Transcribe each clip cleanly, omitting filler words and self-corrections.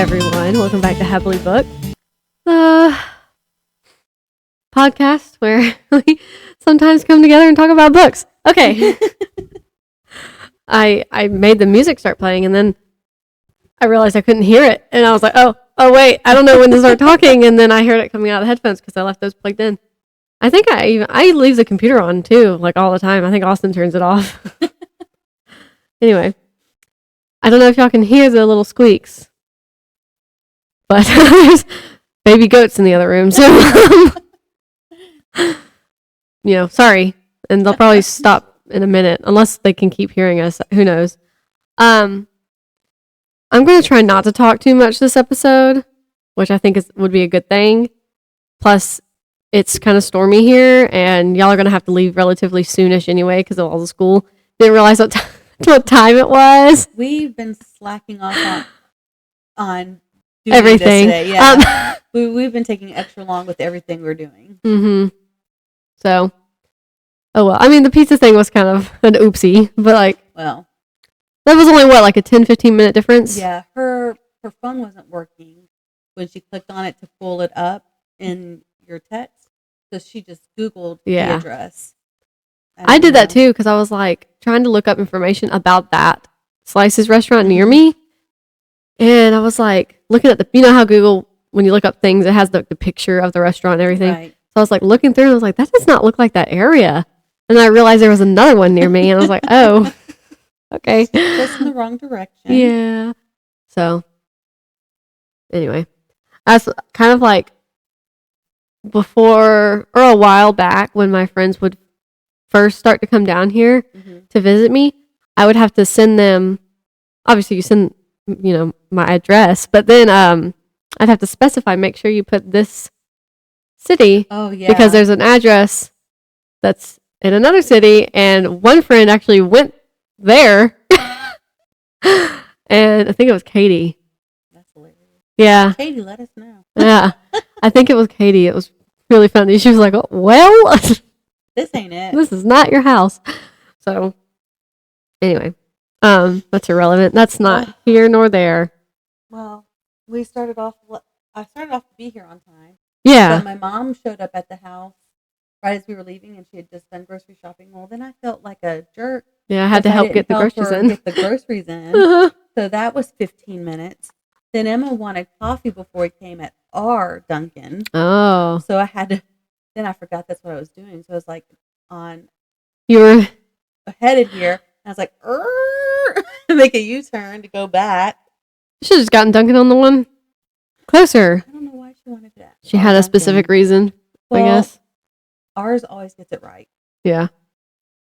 everyone. Welcome back to Happily Booked, the podcast where we sometimes come together and talk about books. Okay. I made the music start playing, and then I realized I couldn't hear it, and I was like, oh wait, I don't know when to start talking, and then I heard it coming out of the headphones because I left those plugged in. I think I leave the computer on too, like all the time. I think Austin turns it off. Anyway, I don't know if y'all can hear the little squeaks, but there's baby goats in the other room, so sorry, and they'll probably stop in a minute unless they can keep hearing us. Who knows? I'm going to try not to talk too much this episode, which I think would be a good thing. Plus, it's kind of stormy here, and y'all are going to have to leave relatively soonish anyway because of all the school. Didn't realize what time it was. We've been slacking off on doing everything. This today. Yeah. We've been taking extra long with everything we're doing. Mm-hmm. So, oh well. I mean, the pizza thing was kind of an oopsie, but that was only like a 10-15 minute difference. Yeah, her phone wasn't working when she clicked on it to pull it up in your text, so she just Googled the address. I did that too because I was like trying to look up information about that Slices restaurant near me, and I was like looking at how Google, when you look up things, it has the picture of the restaurant and everything. Right. So I was like looking through, and I was like, that does not look like that area. And I realized there was another one near me, and I was like, oh, okay, just in the wrong direction. Yeah. So anyway, I was kind of like before or a while back when my friends would first start to come down here to visit me, I would have to send them, obviously you send, my address, but then I'd have to specify, make sure you put this city. Oh, yeah. Because there's an address that's in another city, and one friend actually went there, and I think it was Katie. That's hilarious. Yeah. Katie, let us know. Yeah. I think it was Katie. It was really funny. She was like, oh, well... This ain't it. This is not your house. So, anyway, that's irrelevant. That's not here nor there. Well, I started off to be here on time. Yeah. But my mom showed up at the house right as we were leaving, and she had just done grocery shopping. Well, then I felt like a jerk. Yeah, I had to help get the groceries in. Get the groceries in. So that was 15 minutes. Then Emma wanted coffee before we came at our Dunkin'. Oh. So I had to. Then I forgot that's what I was doing. So I was like you were headed here. And I was like, make a U-turn to go back. You should have just gotten Dunkin' on the one closer. I don't know why she wanted that. She had a specific reason, I guess. Ours always gets it right. Yeah.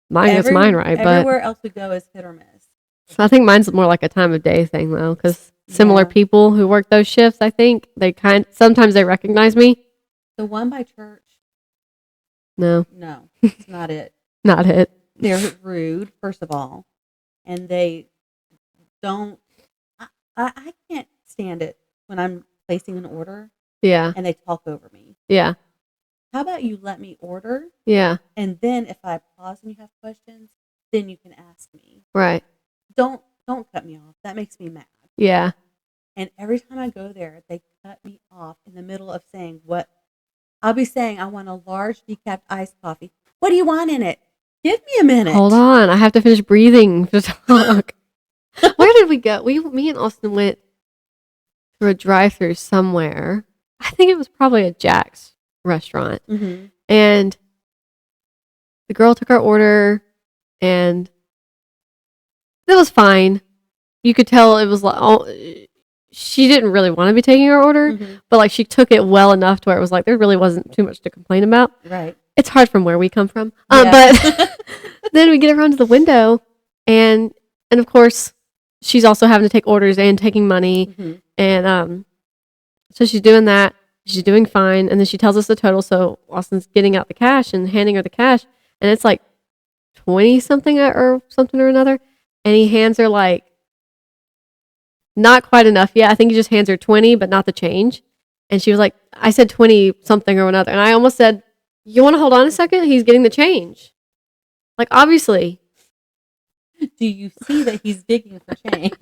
Mine gets mine right. Everywhere else we go is hit or miss. I think mine's more like a time of day thing, though, because similar people who work those shifts, I think, sometimes they recognize me. The one by church. No, it's not it. Not it. They're rude, first of all, and they don't. I can't stand it when I'm placing an order. Yeah, and they talk over me. Yeah. How about you let me order? Yeah, and then if I pause and you have questions, then you can ask me. Right. Don't cut me off. That makes me mad. Yeah. And every time I go there, they cut me off in the middle of saying what. I'll be saying, I want a large decaf iced coffee. What do you want in it? Give me a minute. Hold on. I have to finish breathing to talk. Where did we go? Me and Austin went through a drive-thru somewhere. I think it was probably a Jack's restaurant. Mm-hmm. And the girl took our order, and it was fine. You could tell it was like... she didn't really want to be taking our order, but she took it well enough to where it was like there really wasn't too much to complain about. Right. It's hard from where we come from. But then we get around to the window, and of course she's also having to take orders and taking money. And so she's doing that. She's doing fine. And then she tells us the total. So Austin's getting out the cash and handing her the cash. And it's like 20 something or something or another. And he hands her not quite enough. Yeah, I think he just hands her 20, but not the change. And she was like, I said 20 something or another. And I almost said, you want to hold on a second? He's getting the change. Obviously. Do you see that he's digging for change?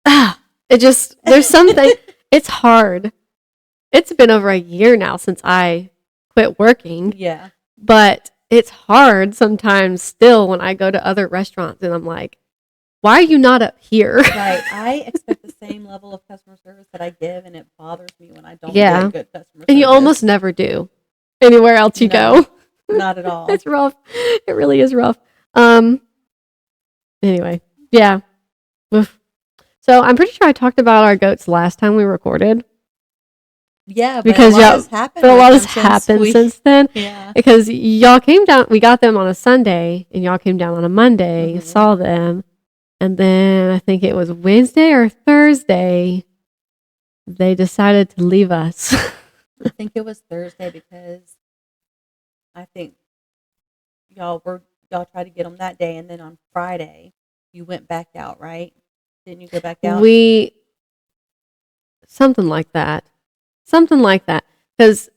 there's something, it's hard. It's been over a year now since I quit working. Yeah. But it's hard sometimes still when I go to other restaurants and I'm like, why are you not up here? Right. I expect the same level of customer service that I give, and it bothers me when I don't Yeah. get good customer service. And you almost never do anywhere else you go. Not at all. It's rough. It really is rough. Anyway, yeah. Oof. So I'm pretty sure I talked about our goats last time we recorded. Yeah, because a lot has happened. But a lot has happened since then. Yeah. Because y'all came down, we got them on a Sunday, and y'all came down on a Monday, saw them, and then I think it was Wednesday or Thursday, they decided to leave us. I think it was Thursday because I think y'all tried to get them that day, and then on Friday you went back out, right? Didn't you go back out? Something like that. Because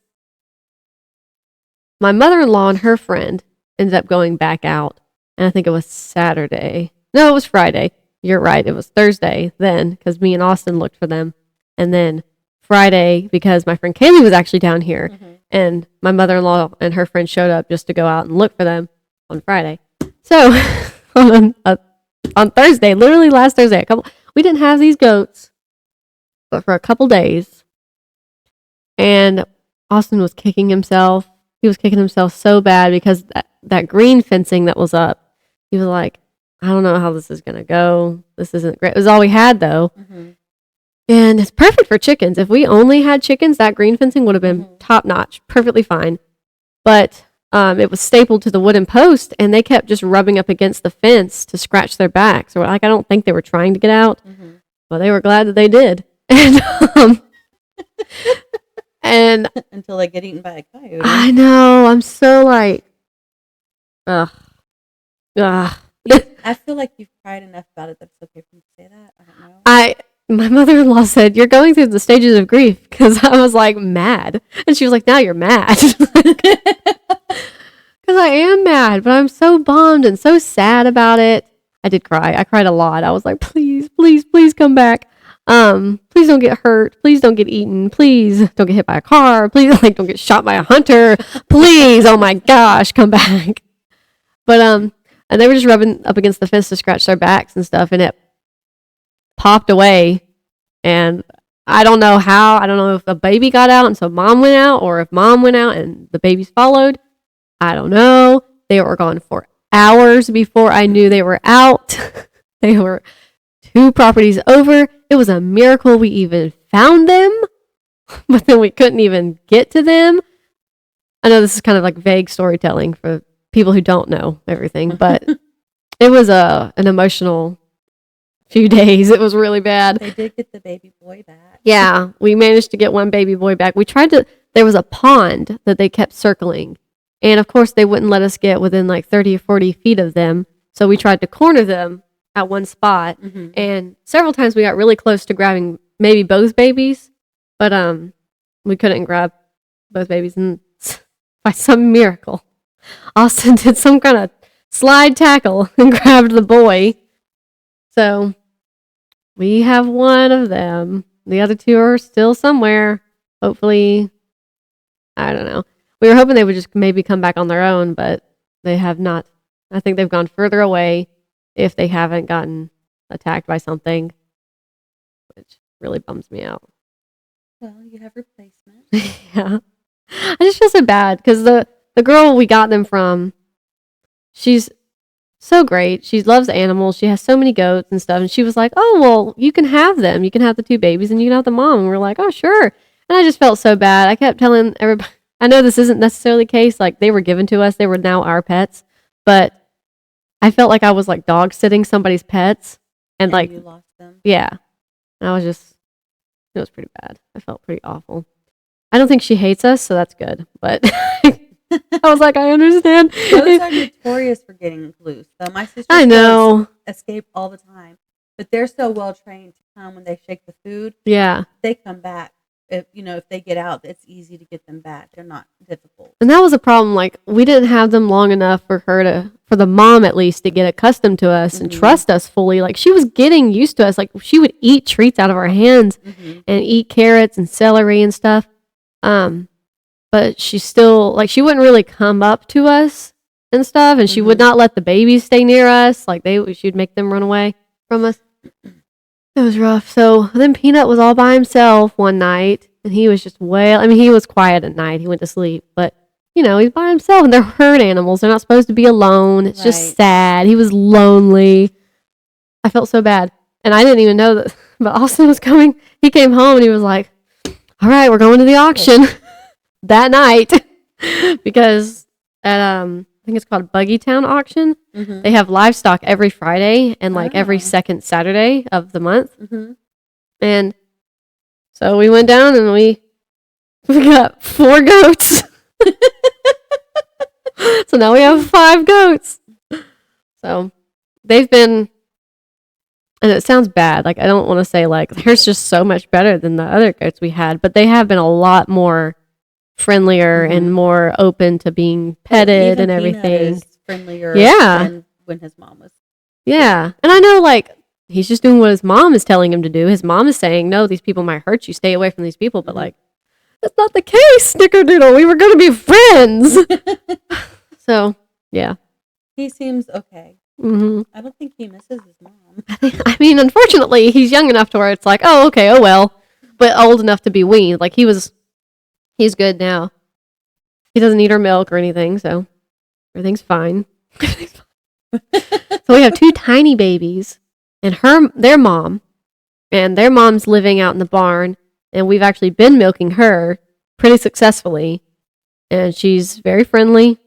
my mother-in-law and her friend ended up going back out, and I think it was Saturday. No, it was Friday. You're right. It was Thursday then, because me and Austin looked for them, and then Friday because my friend Kaylee was actually down here, and my mother-in-law and her friend showed up just to go out and look for them on Friday. So on Thursday, literally last Thursday, we didn't have these goats, but for a couple days. And Austin was kicking himself. He was kicking himself so bad because that green fencing that was up. He was like, I don't know how this is going to go. This isn't great. It was all we had, though. And it's perfect for chickens. If we only had chickens, that green fencing would have been top notch, perfectly fine. But it was stapled to the wooden post, and they kept just rubbing up against the fence to scratch their backs. So, I don't think they were trying to get out. Well, they were glad that they did. And until they get eaten by a coyote. I know. I'm so like, ugh. I feel like you've cried enough about it that it's okay for me to say that. I don't know. My mother-in-law said, you're going through the stages of grief, because I was like mad. And she was like, now you're mad. Because I am mad, but I'm so bummed and so sad about it. I did cry. I cried a lot. I was like, please, please, please come back. Please don't get hurt. Please don't get eaten. Please don't get hit by a car. Please, don't get shot by a hunter. Please, oh my gosh, come back. But, and they were just rubbing up against the fence to scratch their backs and stuff, and it popped away. And I don't know how. I don't know if the baby got out and so mom went out, or if mom went out and the babies followed. I don't know. They were gone for hours before I knew they were out. They were 2 properties over. It was a miracle we even found them, but then we couldn't even get to them. I know this is kind of like vague storytelling for people who don't know everything, but it was an emotional few days. It was really bad. They did get the baby boy back. Yeah, we managed to get one baby boy back. There was a pond that they kept circling, and of course they wouldn't let us get within like 30 or 40 feet of them, so we tried to corner them at one spot, and several times we got really close to grabbing maybe both babies, but we couldn't grab both babies, and by some miracle Austin did some kind of slide tackle and grabbed the boy. So we have one of them. The other 2 are still somewhere, hopefully. I don't know. We were hoping they would just maybe come back on their own, but they have not. I think they've gone further away if they haven't gotten attacked by something, which really bums me out. Well, you have replacement. Yeah. I just feel so bad because the girl we got them from, she's so great. She loves animals. She has so many goats and stuff. And she was like, oh, well, you can have them. You can have the 2 babies and you can have the mom. And we're like, oh, sure. And I just felt so bad. I kept telling everybody, I know this isn't necessarily the case. Like, they were given to us. They were now our pets. But I felt like I was like dog sitting somebody's pets, and like you lost them. Yeah, it was pretty bad. I felt pretty awful. I don't think she hates us, so that's good. But I was like, I understand. Those are notorious for getting loose. So my sisters I know escape all the time, but they're so well trained to come when they shake the food. Yeah, They come back if they get out, it's easy to get them back. They're not difficult. And that was a problem. Like, we didn't have them long enough for the mom at least, to get accustomed to us and trust us fully. Like, she was getting used to us. Like, she would eat treats out of our hands and eat carrots and celery and stuff. But she still, like, she wouldn't really come up to us and stuff. And she would not let the babies stay near us. Like, she'd make them run away from us. It was rough. So then Peanut was all by himself one night, and he was just he was quiet at night. He went to sleep, but he's by himself, and they're herd animals. They're not supposed to be alone. It's just sad. He was lonely. I felt so bad, and I didn't even know that. But Austin was coming. He came home, and he was like, "All right, we're going to the auction that night," because at I think it's called Buggy Town Auction. They have livestock every Friday and every second Saturday of the month. And so we went down and we got 4 goats. So now we have 5 goats. So they've been, and it sounds bad. Like, I don't want to say like they're just so much better than the other goats we had, but they have been a lot more friendlier and more open to being petted and everything. Is friendlier than when his mom was. Yeah. And I know, like, he's just doing what his mom is telling him to do. His mom is saying, no, these people might hurt you. Stay away from these people. But, like, that's not the case, Snickerdoodle. We were going to be friends. So, yeah. He seems okay. I don't think he misses his mom. I mean, unfortunately, he's young enough to where it's like, oh, okay, oh, well. But old enough to be weaned. Like, he's good now. He doesn't need our milk or anything, so everything's fine. So we have 2 tiny babies, and their mom, and their mom's living out in the barn, and we've actually been milking her pretty successfully, and she's very friendly.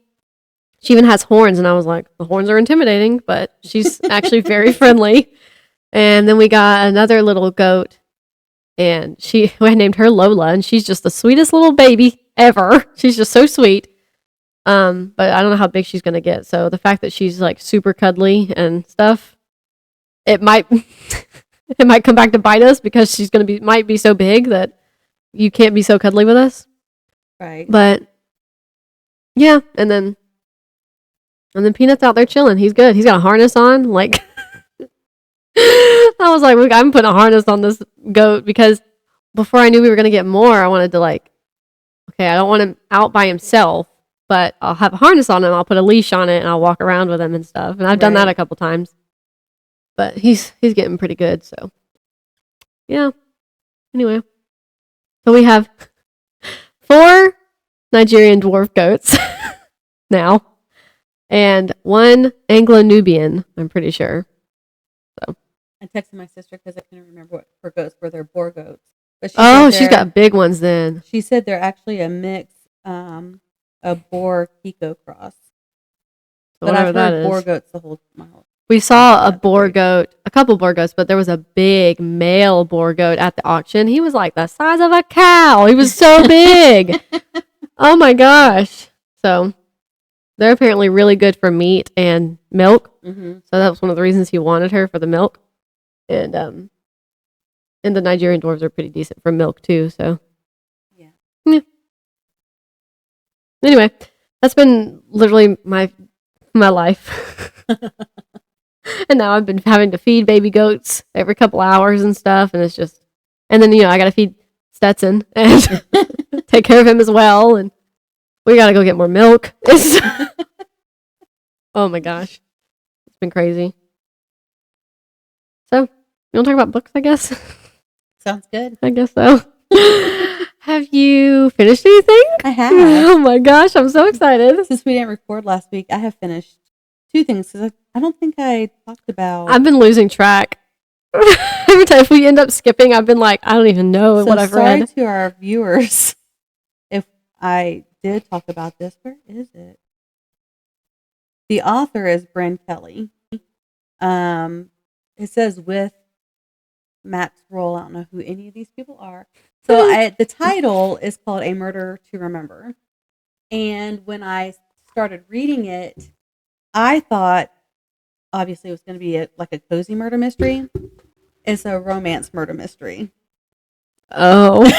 She even has horns, and I was like, the horns are intimidating, but she's actually very friendly. And then we got another little goat, and I named her Lola, and she's just the sweetest little baby ever. She's just so sweet. But I don't know how big she's gonna get. So the fact that she's like super cuddly and stuff, it might come back to bite us, because she's might be so big that you can't be so cuddly with us. Right. But yeah, and then Peanut's out there chilling. He's good. He's got a harness on. Like, I was like, look, I'm putting a harness on this goat, because before I knew we were gonna get more, I wanted to okay, I don't want him out by himself, but I'll have a harness on him. I'll put a leash on it, and I'll walk around with him and stuff. And I've done that a couple times. But he's getting pretty good, so. Yeah. Anyway. So we have 4 Nigerian dwarf goats now. And 1 Anglo-Nubian, I'm pretty sure. So. I texted my sister because I couldn't remember what her goats were. They're boar goats. But she's got big ones then. She said they're actually a mix, a boar Kiko cross. But I've heard boar goats my whole. We saw a couple boar goats, but there was a big male boar goat at the auction. He was like the size of a cow. He was so big. Oh my gosh. So they're apparently really good for meat and milk. So that was one of the reasons he wanted her, for the milk. And the Nigerian dwarves are pretty decent for milk too. So yeah. Anyway, that's been literally my life. And now I've been having to feed baby goats every couple hours and stuff, and it's just, and then I got to feed Stetson and take care of him as well, and we got to go get more milk. Oh my gosh, it's been crazy. So, you want to talk about books? I guess. Sounds good. I guess so. Have you finished anything? I have. Oh my gosh, I'm so excited. Since we didn't record last week, I have finished 2 things, because I don't think I talked about. I've been losing track. Every time we end up skipping, I've been like, I don't even know what I've read. Sorry to our viewers if I did talk about this. Where is it? The author is Brynn Kelly. It says with Matt's role. I don't know who any of these people are. So the title is called A Murder to Remember. And when I started reading it, I thought, obviously, it was going to be like a cozy murder mystery. It's a romance murder mystery. Oh.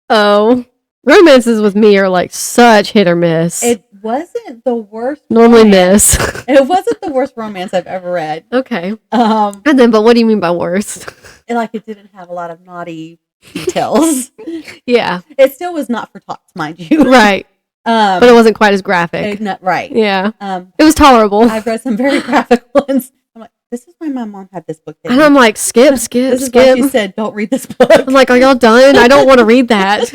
Oh. Romances with me are like such hit or miss. It wasn't the worst. Normally romance. miss. It wasn't the worst romance I've ever read. Okay. And then, but what do you mean by worst? Like, it didn't have a lot of naughty details. Yeah. It still was not for tots, mind you. Right. But it wasn't quite as graphic. Right. Yeah. It was tolerable. I've read some very graphic ones. I'm like, this is why my mom had this book. And I'm like, skip. This is why she said, don't read this book. I'm like, are y'all done? I don't want to read that.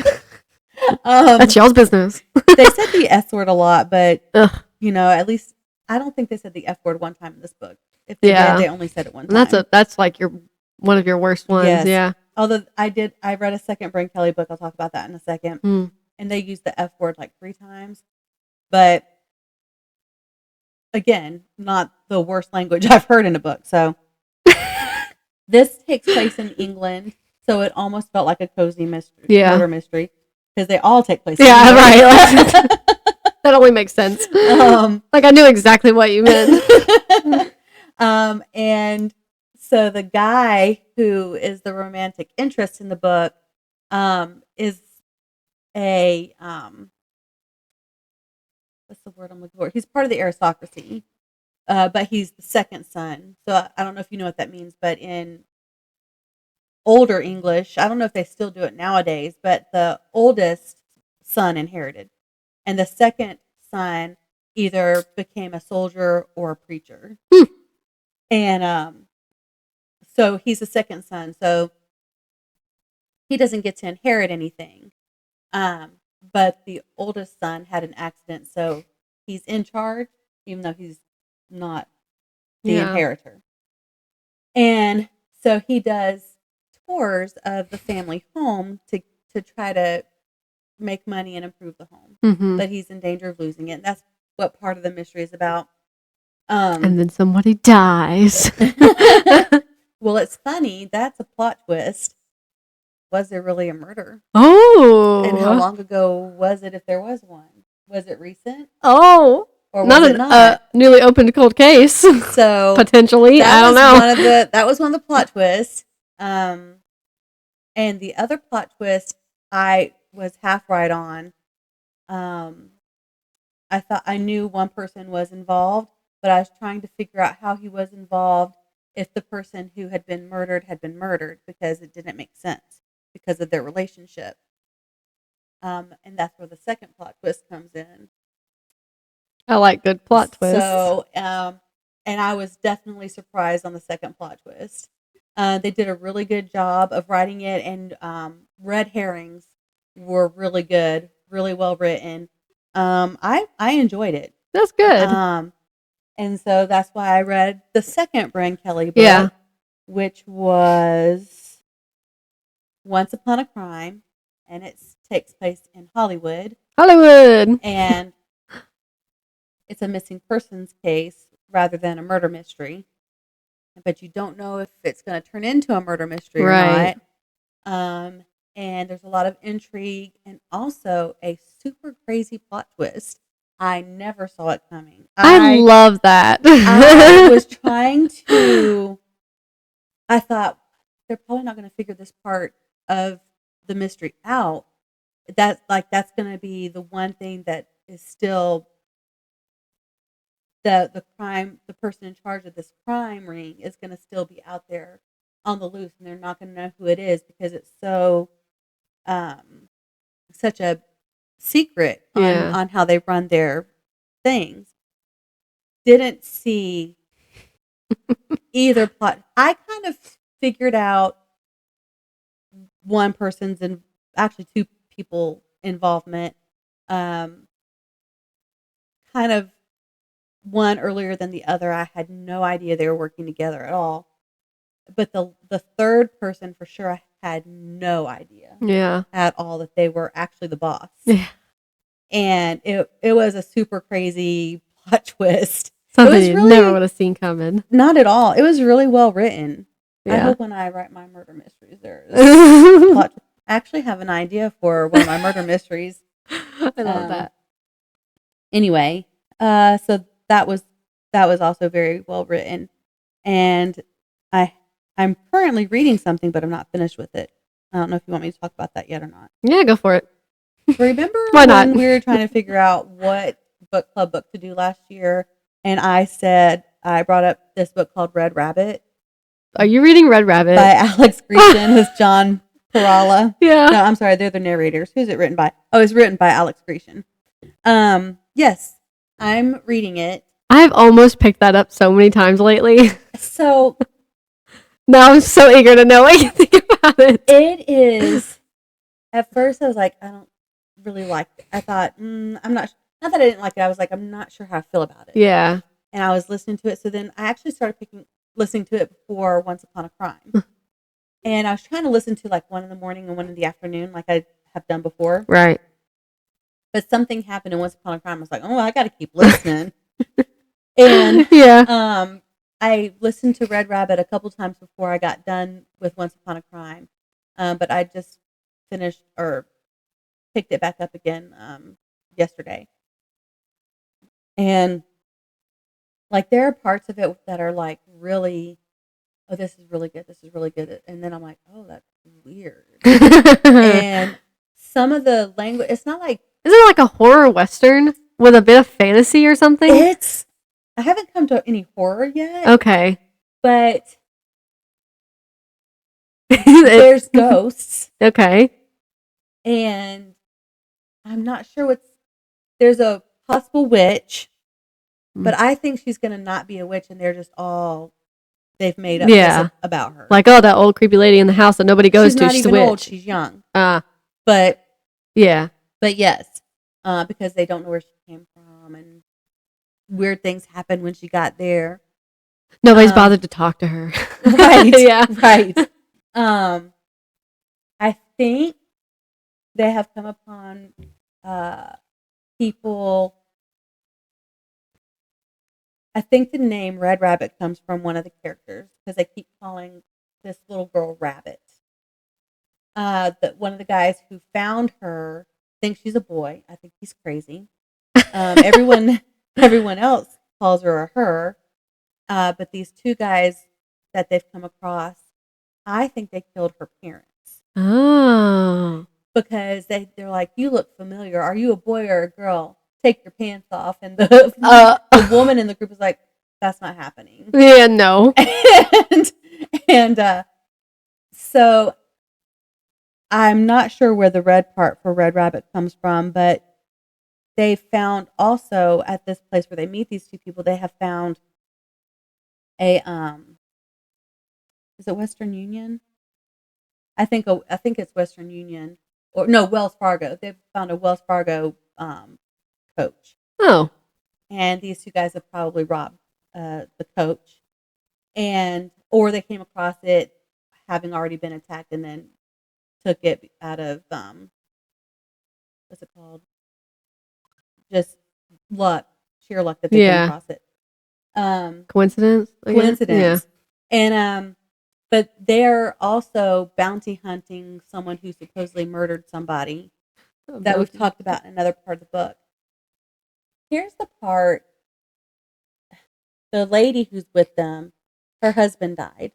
That's y'all's business. They said the F word a lot, but, at least I don't think they said the F word one time in this book. If they did, they only said it one time. That's like one of your worst ones. Yes. Yeah. Although I read a second Brynn Kelly book. I'll talk about that in a second. And they used the F word like 3 times. But again, not the worst language I've heard in a book. So this takes place in England. So it almost felt like a cozy mystery, murder mystery. Because they all take place in England. Right. That only makes sense. Like I knew exactly what you meant. And so the guy who is the romantic interest in the book is a what's the word I'm looking for? He's part of the aristocracy, but he's the second son. So I don't know if you know what that means, but in older English, I don't know if they still do it nowadays, but the oldest son inherited, and the second son either became a soldier or a preacher. And so he's the second son, so he doesn't get to inherit anything. But the oldest son had an accident, so he's in charge, even though he's not the inheritor. And so he does tours of the family home to try to make money and improve the home. But he's in danger of losing it. And that's what part of the mystery is about. And then somebody dies. Well, it's funny. That's a plot twist. Was there really a murder? Oh. And how long ago was it, if there was one? Was it recent? Oh. Or was it not? Newly opened cold case. So potentially, I don't know. That was one of the plot twists. And the other plot twist, I was half right on. I thought I knew one person was involved, but I was trying to figure out how he was involved if the person who had been murdered because it didn't make sense because of their relationship. And that's where the second plot twist comes in. I like good plot twists. So, and I was definitely surprised on the second plot twist. They did a really good job of writing it, and red herrings were really good, really well written. I enjoyed it. That's good. And so that's why I read the second Brynn Kelly book, which was Once Upon a Crime, and it takes place in Hollywood. And it's a missing persons case rather than a murder mystery. But you don't know if it's going to turn into a murder mystery or not. And there's a lot of intrigue and also a super crazy plot twist. I never saw it coming. I love that. I was trying to... I thought, they're probably not going to figure this part of the mystery out. That's going to be the one thing that is still... The person in charge of this crime ring is going to still be out there on the loose, and they're not going to know who it is because it's so such a secret on how they run their things. Didn't see either plot. I kind of figured out one person's actually two people involvement. Kind of. One earlier than the other. I had no idea they were working together at all. But the third person for sure, I had no idea at all that they were actually the boss. Yeah. And it was a super crazy plot twist. Something you never would have seen coming. Not at all. It was really well written. Yeah. I hope when I write my murder mysteries, there's plot. I actually have an idea for one of my murder mysteries. I love that. Anyway, so that was also very well written, and I I'm currently reading something, but I'm not finished with it. I don't know if you want me to talk about that yet or not. Yeah, go for it. Remember Why not? when we were trying to figure out what book club book to do last year, and I brought up this book called Red Rabbit Are you reading Red Rabbit? by Alex Grecian with John Perala. Yeah. No, I'm sorry, they're the narrators. Who's it written by? Oh, it's written by Alex Grecian. Yes, I'm reading it. I've almost picked that up so many times lately. So now I'm so eager to know what you think about it. it is. At first, I was like, I don't really like it. I thought, I'm not that I didn't like it. I was like, I'm not sure how I feel about it. Yeah. And I was listening to it. So then I actually started listening to it before Once Upon a Crime. And I was trying to listen to like one in the morning and one in the afternoon, like I have done before. Right. But something happened in Once Upon a Crime. I was like, oh, I got to keep listening. And yeah. I listened to Red Rabbit a couple times before I got done with Once Upon a Crime. But I just finished or picked it back up again yesterday. And like there are parts of it that are like really, oh, this is really good. This is really good. And then I'm like, oh, that's weird. And some of the language, it's not like. Is it like a horror Western with a bit of fantasy or something? I haven't come to any horror yet. Okay. But there's ghosts. Okay. And I'm not sure there's a possible witch, but I think she's going to not be a witch and they're just they've made up this about her. Like, oh, that old creepy lady in the house that nobody goes to. She's a witch. Old, she's young. But yeah. But yes, because they don't know where she came from and weird things happened when she got there. Nobody's bothered to talk to her. Right. Yeah. Right. I think they have come upon people. I think the name Red Rabbit comes from one of the characters because they keep calling this little girl Rabbit. One of the guys who found her thinks she's a boy. I think he's crazy. Everyone else calls her a her. But these two guys that they've come across, I think they killed her parents. Oh. Because they're like, you look familiar. Are you a boy or a girl? Take your pants off. And the woman in the group is like, that's not happening. Yeah, no. and so I'm not sure where the red part for Red Rabbit comes from, but they found also at this place where they meet these two people, they have found a is it Western Union? I think it's Western Union or no, Wells Fargo. They've found a Wells Fargo coach. Oh. And these two guys have probably robbed the coach, or they came across it having already been attacked and then took it out of what's it called? Just sheer luck that they came across it. Coincidence? Coincidence. Yeah. And but they're also bounty hunting someone who supposedly murdered somebody that we've talked about in another part of the book. Here's the part. The lady who's with them, her husband died.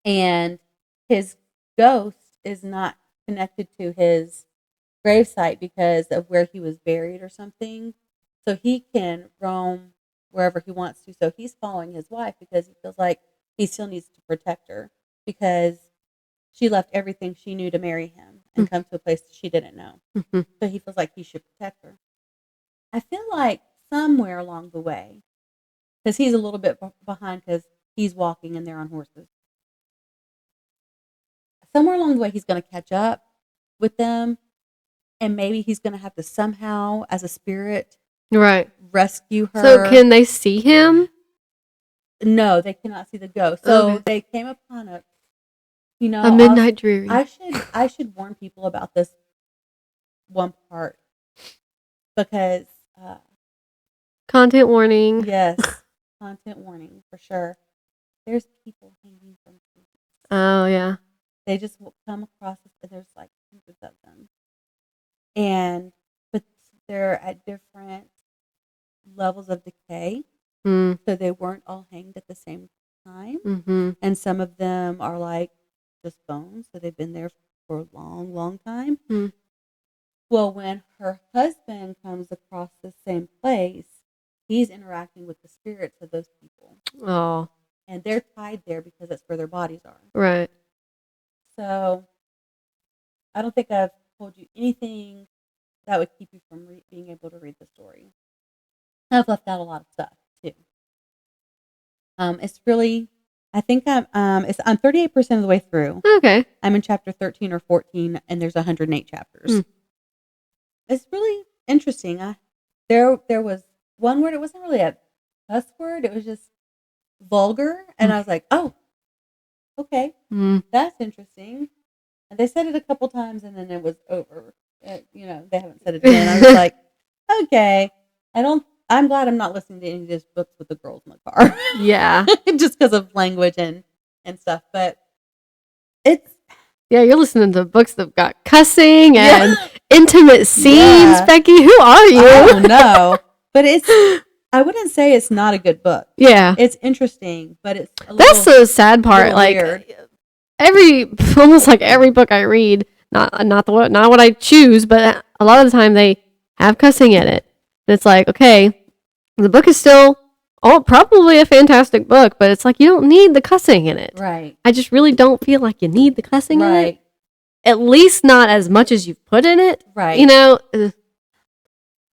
And his ghost is not connected to his gravesite because of where he was buried or something. So he can roam wherever he wants to. So he's following his wife because he feels like he still needs to protect her because she left everything she knew to marry him and come to a place that she didn't know. So he feels like he should protect her. I feel like somewhere along the way, because he's a little bit behind because he's walking and they're on horses. Somewhere along the way, he's going to catch up with them, and maybe he's going to have to somehow, as a spirit, rescue her. So can they see him? No, they cannot see the ghost. So they came upon a midnight dreary. I should warn people about this one part because content warning. Yes, content warning for sure. There's people hanging from trees. Oh yeah. They just come across it. There's like hundreds of them, but they're at different levels of decay. So they weren't all hanged at the same time. Mm-hmm. And some of them are like just bones. So they've been there for a long, long time. Mm. Well, when her husband comes across the same place, he's interacting with the spirits of those people. Oh. And they're tied there because that's where their bodies are. Right. So I don't think I've told you anything that would keep you from being able to read the story. I've left out a lot of stuff too. It's really, I think I'm 38% of the way through. Okay. I'm in chapter 13 or 14, and there's 108 chapters. Mm. It's really interesting. There was one word. It wasn't really a cuss word. It was just vulgar, and I was like, oh, okay, that's interesting. And they said it a couple times, and then it was over. They haven't said it again. I was like, okay, I'm glad I'm not listening to any of these books with the girls in the car. Yeah. Just because of language and stuff. But it's... Yeah, you're listening to books that got cussing and intimate scenes, Yeah. Becky. Who are you? I don't know. But I wouldn't say it's not a good book. Yeah. It's interesting, but it's That's the sad part. Like weird. almost like every book I read, not what I choose, but a lot of the time they have cussing in it. And it's like, okay, the book is still probably a fantastic book, but it's like you don't need the cussing in it. Right. I just really don't feel like you need the cussing in it. Right. At least not as much as you've put in it. Right. And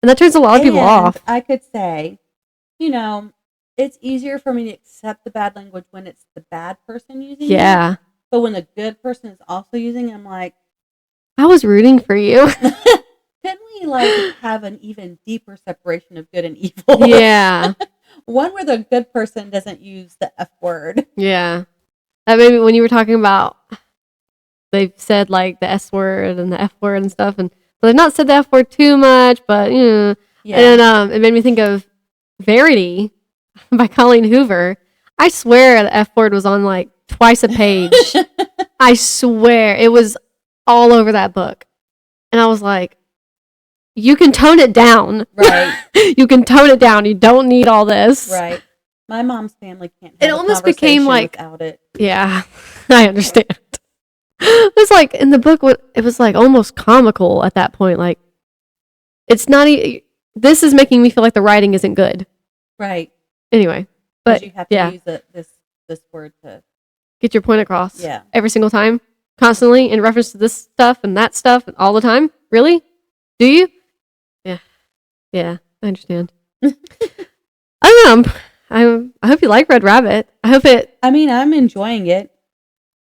that turns a lot of people off. I could say, it's easier for me to accept the bad language when it's the bad person using it. Yeah. But when the good person is also using it, I'm like, I was rooting for you. couldn't we have an even deeper separation of good and evil? Yeah. One where the good person doesn't use the F word. Yeah. That maybe when you were talking about, they've said like the S word and the F word and stuff, and they've not said the F word too much, but yeah. And then it made me think of Verity by Colleen Hoover. I swear the F word was on like twice a page. I swear it was all over that book. And I was like, you can tone it down. Right. You can tone it down. You don't need all this. Right. My mom's family can't It have almost a became conversation like, without it. Yeah, I understand. It was like in the book, it was like almost comical at that point. Like, it's not, this is making me feel like the writing isn't good. Right. Anyway, but you have to use this word to get your point across. Yeah. Every single time, constantly in reference to this stuff and that stuff all the time. Really? Do you? Yeah. Yeah, I understand. I don't know. I hope you like Red Rabbit. I hope it. I mean, I'm enjoying it.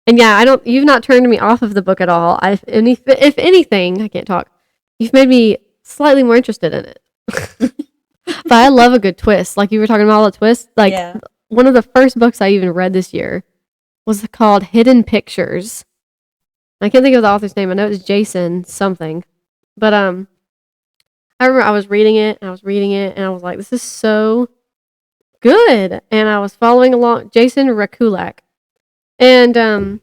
And yeah, you've not turned me off of the book at all. If anything, I can't talk. You've made me slightly more interested in it. But I love a good twist. Like you were talking about all the twists. Like one of the first books I even read this year was called Hidden Pictures. I can't think of the author's name. I know it's Jason something. But I remember I was reading it and I was like, this is so good. And I was following along Jason Rekulak. And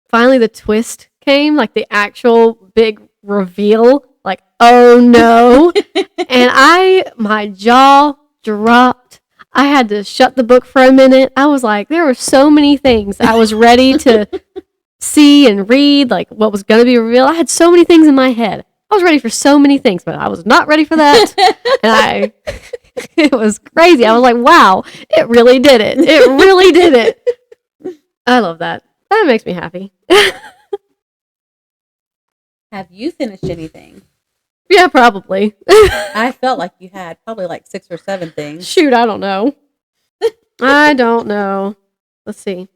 finally the twist came, like the actual big reveal, like, oh no. And my jaw dropped. I had to shut the book for a minute. I was like, there were so many things I was ready to see and read, like what was going to be revealed. I had so many things in my head. I was ready for so many things, but I was not ready for that. And it was crazy. I was like, wow, it really did it. It really did it. I love that. That makes me happy. Have you finished anything? Yeah, probably. I felt like you had probably like 6 or 7 things. Shoot, I don't know. I don't know. Let's see.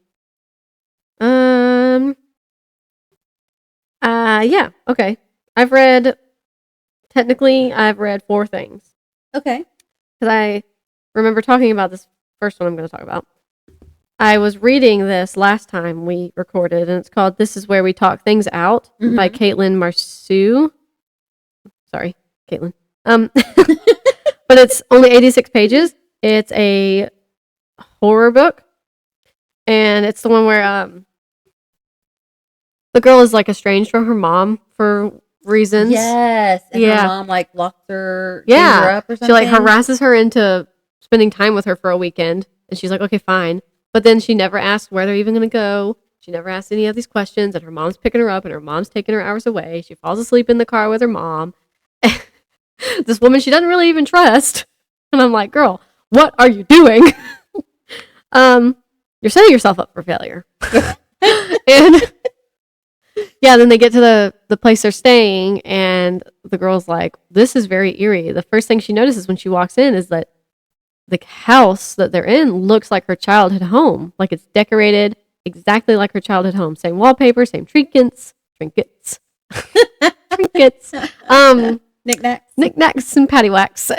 Yeah, okay. I've read 4 things. Okay. Because I remember talking about this first one I'm going to talk about. I was reading this last time we recorded, and it's called This Is Where We Talk Things Out by Caitlin Marceau. Sorry, Caitlin. But it's only 86 pages. It's a horror book, and it's the one where the girl is like estranged from her mom for reasons. Yes. And her mom like locked her chained her up or something. She like harasses her into spending time with her for a weekend, and she's like, okay, fine. But then she never asks where they're even going to go. She never asks any of these questions, and her mom's picking her up, and her mom's taking her hours away. She falls asleep in the car with her mom. This woman she doesn't really even trust. And I'm like, girl, what are you doing? You're setting yourself up for failure. And yeah, then they get to the place they're staying, and the girl's like, this is very eerie. The first thing she notices when she walks in is that the house that they're in looks like her childhood home. Like it's decorated exactly like her childhood home. Same wallpaper, same trinkets. Trinkets. Knickknacks and paddywhacks.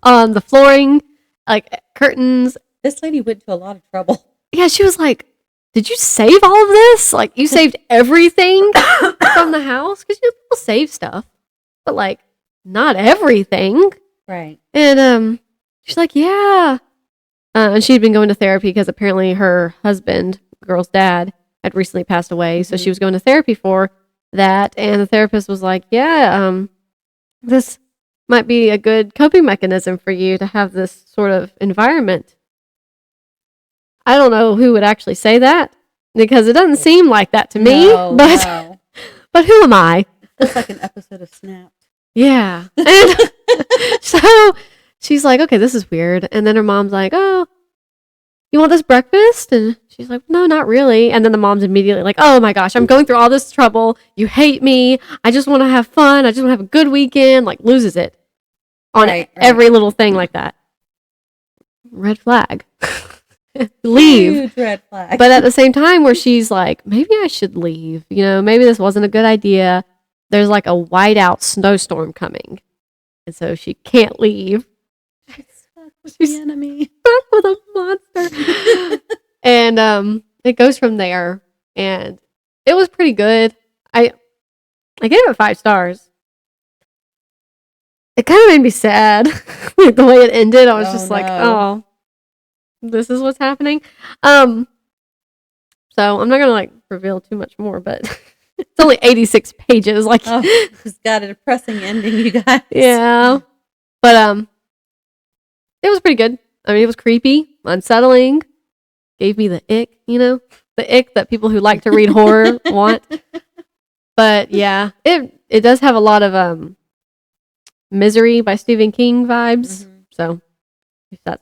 And the flooring, like curtains. This lady went to a lot of trouble. Yeah, she was like, did you save all of this? Like, you saved everything from the house? Because people save stuff, but like, not everything. Right. And she's like, yeah. And she'd been going to therapy because apparently her husband, girl's dad, had recently passed away. So she was going to therapy for that. And the therapist was like, yeah, this might be a good coping mechanism for you to have this sort of environment. I don't know who would actually say that because it doesn't seem like that to me. But who am I? It's like an episode of Snapped. Yeah. And so she's like, okay, this is weird. And then her mom's like, oh, you want this breakfast? And she's like, no, not really. And then the mom's immediately like, oh my gosh, I'm going through all this trouble. You hate me. I just want to have fun. I just want to have a good weekend. Like loses it on every little thing like that. Red flag. Leave. Huge red flag. But at the same time where she's like, maybe I should leave. You know, maybe this wasn't a good idea. There's like a whiteout snowstorm coming. And so she can't leave. She's the enemy. Stuck with a monster. And it goes from there. And it was pretty good. I gave it 5 stars. It kind of made me sad. Like the way it ended. I was just like, oh. This is what's happening. So I'm not gonna like reveal too much more, but it's only 86 pages. Like, it's got a depressing ending, you guys. Yeah, but it was pretty good. I mean, it was creepy, unsettling. Gave me the ick, the ick that people who like to read horror want. But yeah, it does have a lot of Misery by Stephen King vibes. Mm-hmm. So.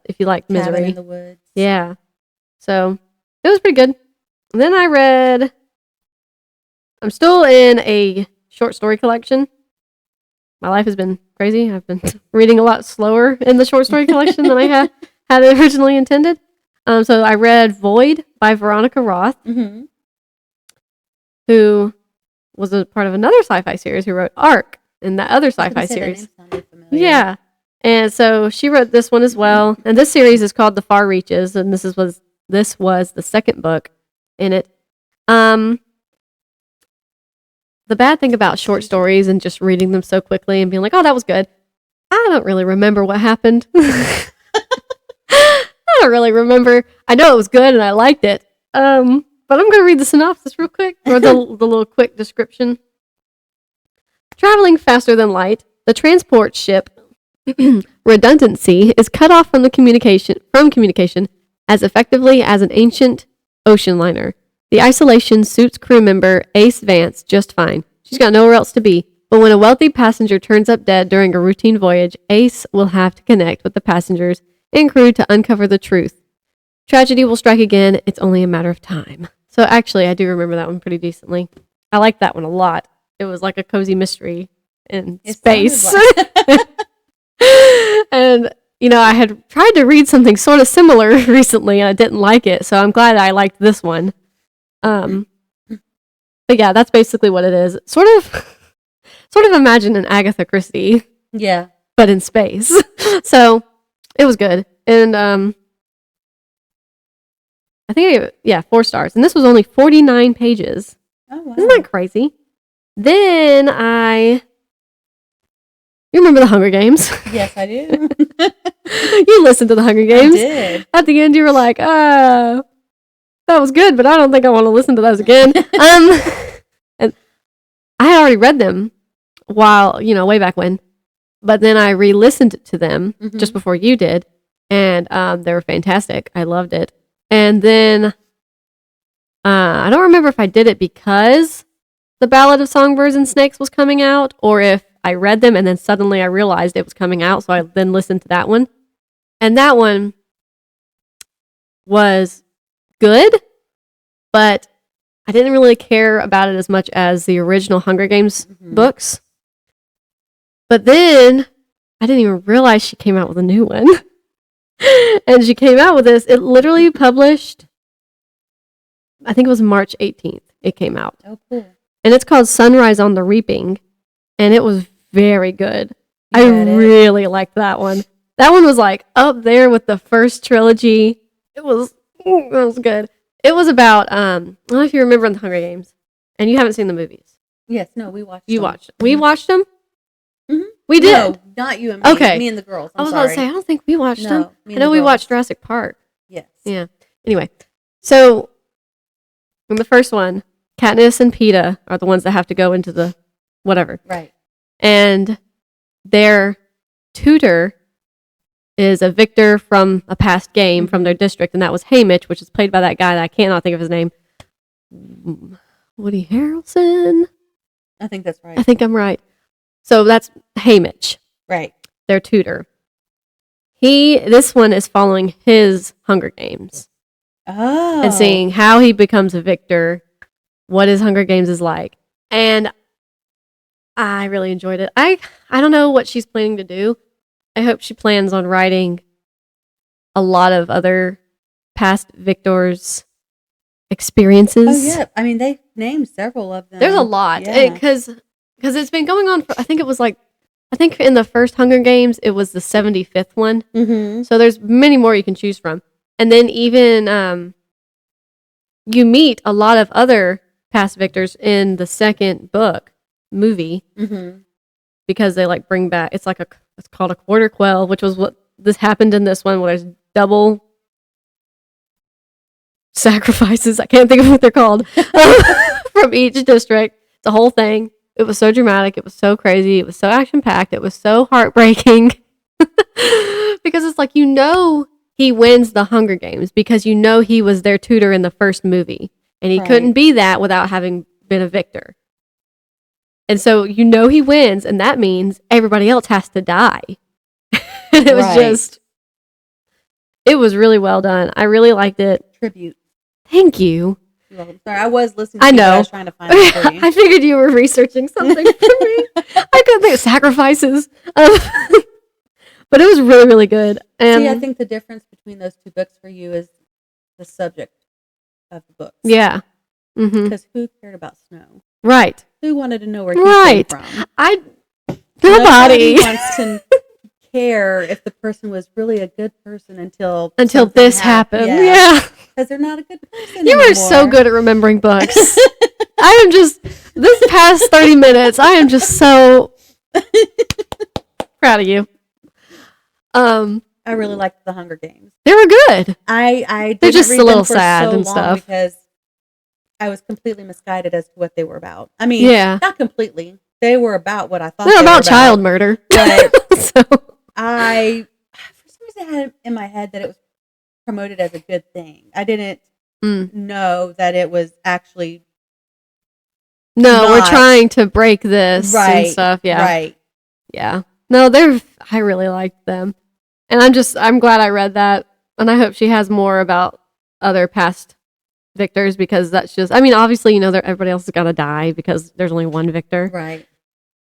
If you like Misery. Cabin in the Woods. Yeah. So it was pretty good. And then I'm still in a short story collection. My life has been crazy. I've been reading a lot slower in the short story collection than I had originally intended. So I read Void by Veronica Roth, who was a part of another sci-fi series who wrote Ark in that other sci-fi series. That name sounded familiar. Yeah. And so she wrote this one as well. And this series is called The Far Reaches. And this was the second book in it. The bad thing about short stories and just reading them so quickly and being like, oh, that was good. I don't really remember what happened. I don't really remember. I know it was good and I liked it. But I'm going to read the synopsis real quick, or the little quick description. Traveling faster than light, the transport ship Redundancy is cut off from communication as effectively as an ancient ocean liner. The isolation suits crew member Ace Vance just fine. She's got nowhere else to be. But when a wealthy passenger turns up dead during a routine voyage, Ace will have to connect with the passengers and crew to uncover the truth. Tragedy will strike again. It's only a matter of time. So actually, I do remember that one pretty decently. I liked that one a lot. It was like a cozy mystery in space. And, I had tried to read something sort of similar recently and I didn't like it. So I'm glad I liked this one. But yeah, that's basically what it is. Sort of imagine an Agatha Christie. Yeah. But in space. So it was good. And I think I gave it, 4 stars. And this was only 49 pages. Oh, wow. Isn't that crazy? Then you remember the Hunger Games? Yes, I do. You listened to the Hunger Games. I did. At the end, you were like, that was good, but I don't think I want to listen to those again. And I had already read them way back when, but then I re-listened to them just before you did, and they were fantastic. I loved it. And then I don't remember if I did it because the Ballad of Songbirds and Snakes was coming out, or if I read them and then suddenly I realized it was coming out, so I then listened to that one. And that one was good, but I didn't really care about it as much as the original Hunger Games books. But then I didn't even realize she came out with a new one. And she came out with this. It literally published, I think it was March 18th. It came out. Oh, cool. And it's called Sunrise on the Reaping. And it was very good. I really liked that one. That one was like up there with the first trilogy. It was good. It was about, I don't know if you remember the Hunger Games. And you haven't seen the movies. Yes, no, we watched You them. watched them. We watched them? Mm-hmm. We did. No, not you and me. Okay. Me and the girls. I was about to say, I don't think we watched them. me I and know the we girls. watched Jurassic Park. Yes. Yeah. Anyway, so in the first one, Katniss and Peeta are the ones that have to go into the whatever. Right. And their tutor is a victor from a past game from their district, and that was Haymitch, which is played by that guy that I cannot think of his name. Woody Harrelson? I think that's right. I think I'm right. So that's Haymitch, Right. their tutor. This one is following his Hunger Games. Oh. And seeing how he becomes a victor, what his Hunger Games is like. And I really enjoyed it. I don't know what she's planning to do. I hope she plans on writing a lot of other past victors' experiences. Oh, yeah. I mean, they named several of them. There's a lot. Yeah. Because it's been going on for, I think in the first Hunger Games, it was the 75th one. Mm-hmm. So there's many more you can choose from. And then even you meet a lot of other past victors in the second movie, because they like bring back, it's called a quarter quell, which was what this happened in this one, where there's double sacrifices. I can't think of what they're called from each district. It's a whole thing. It was so dramatic. It was so crazy. It was so action packed. It was so heartbreaking because it's like, he wins the Hunger Games because he was their tutor in the first movie, and he couldn't be that without having been a victor. And so he wins, and that means everybody else has to die. And it was it was really well done. I really liked it. Tribute. Thank you. You're welcome. Sorry, I was listening to I you, know. but I was trying to find it for you. I figured you were researching something for me. I couldn't think of sacrifices. But it was really, really good. And See, I think the difference between those two books for you is the subject of the books. yeah. Mm-hmm. Because who cared about snow? Right. Who wanted to know where he came from? Nobody wants to care if the person was really a good person until this happened. Yeah. Because they're not a good person You anymore. are so good at remembering books. I am just, this past 30 minutes, I am just so proud of you. I really liked the Hunger Games. They were good. I They're didn't just read a little them for sad so and long stuff. because I was completely misguided as to what they were about. I mean, not completely. They were about what I thought They're they about were child murder. But So, for some reason, I had in my head that it was promoted as a good thing. I didn't know that it was actually we're not. trying to break this and stuff. Yeah. Right. Yeah. No, I really liked them. And I'm glad I read that. And I hope she has more about other past victors, because that's just, I mean, obviously, everybody else is going to die because there's only one victor. Right.